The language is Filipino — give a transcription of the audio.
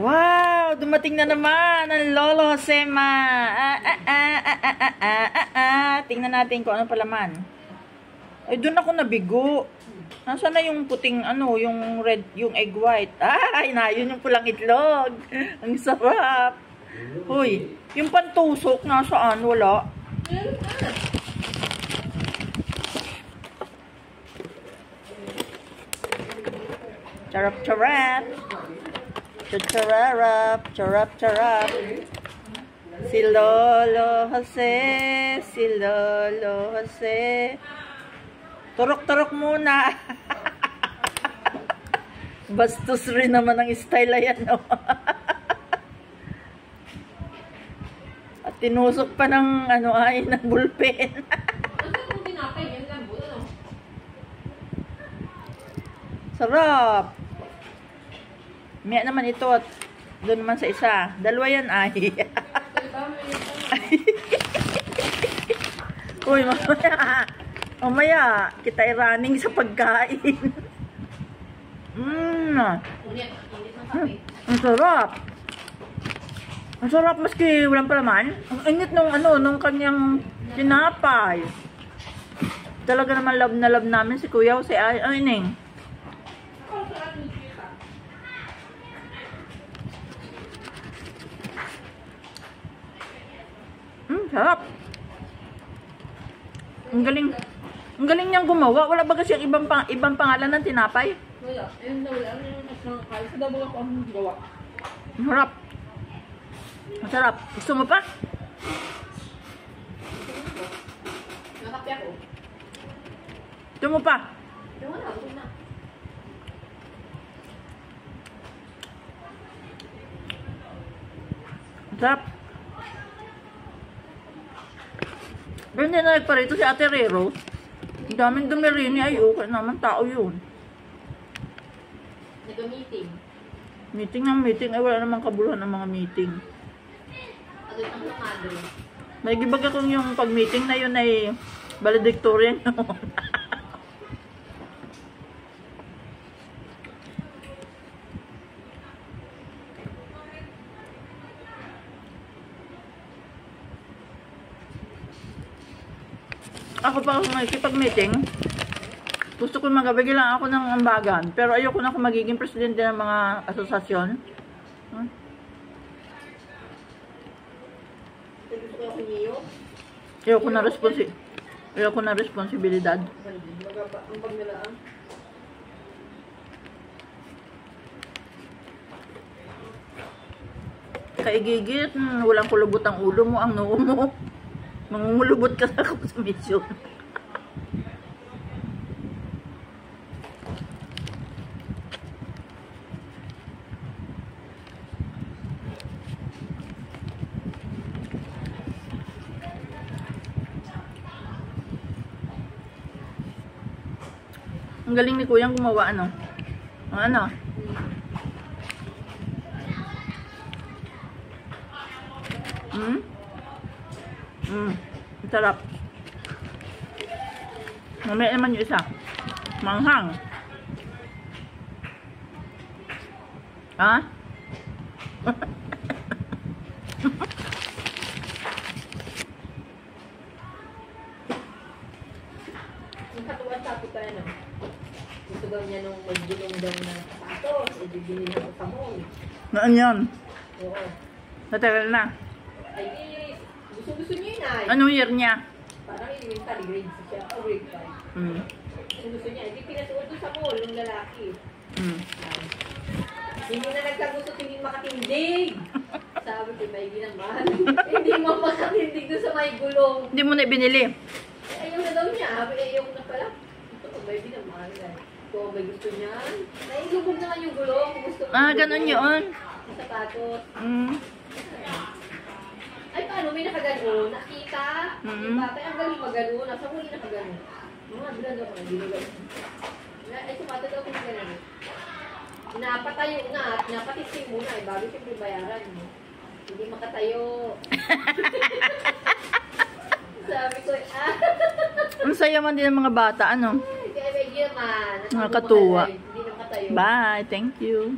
Wow! Dumating na naman ang Lolo Josema. Tingnan natin kung ano palaman. Ay, doon ako nabigo. Nasaan na yung puting, yung red, yung egg white? Ay, yun yung pulang itlog. Ang sarap. Hoy, yung pantusok, nasaan? Wala. Charap-charap. Charap, charap. Si Lolo Jose. Turok-turok muna. Bastos rin naman ang style ayan, no? At tinusok pa ng, ng bullpen. Sarap. Miya naman ito at doon naman sa isa. Dalawa yan ay. Uy, mamaya kita running sa pagkain. Ang sarap. Ang sarap maski walang palaman. Ang init nung kanyang tinapay. Talaga naman love na love namin si Kuya o si Aining. Sarap. Ang galing niyang gumawa. Wala ba kasi ibang pangalan ng tinapay? Wala. Ayun na wala. Sa double ako ang gawa. Ang sarap. Ang sarap. Gusto mo pa? Nakapi ako. Gusto mo pa? Yung wala. Gusto na. Ang sarap. Pero hindi na nagparito si Ate Rero. Ang daming dumirini. Ay, okay naman. Tao yun. Nag-meeting. Meeting ng meeting. Ay, wala namang kabuluhan ng mga meeting. Agad ang namado. May gibag akong yung pag-meeting na yun ay valedictorian. Ako pa kung makikipag-meeting, gusto ko magabigay lang ako ng ambagan. Pero ayoko na ako magiging presidente ng mga asosasyon. Ayoko na responsibilidad. Kaigigit, walang kulubot ang ulo mo, ang noo mo. Mangungulubot ka sa ako sa mission. Ang galing ni Kuyang gumawa, ano? Sarap. Mamaya naman yung isa. Manghang. Ha? Yung katuwan tapos tayo na. Gusto daw niya nung maggulong daw na sapatos. E bibili na sa mall. Naan yan? Oo. Natagal na. Ay, gusto niya yun ay. Anong year niya? Parang elementary grade 6 siya. O grade 5. Gusto niya. Hindi pinasuot doon sa mall ng lalaki. Hindi na nagkagusto tingin makatindig. Sabi ko, may ginaman. Hindi mo makatindig doon sa may gulong. Hindi mo na binili. Ayaw na daw niya. Ayaw na pala. Ito ko, may ginaman. Kung may gusto niya. Nailubog naman yung gulong. Gusto Ganun yun. Yung sapatos. Ay, paano? May nakagano. Nakita. Yung bata, ang galing magano. Nasa huli nakagano. Mga bilan daw ko na. Ay, sapatos daw ko magano. Napatayo na at napatising muna. Bago siyempre bayaran mo. Hindi makatayo. Sabi ko, Ang saya man din ng mga bata, Kaya may yaman. Nakakatuwa. Hindi na makatayo. Bye. Thank you.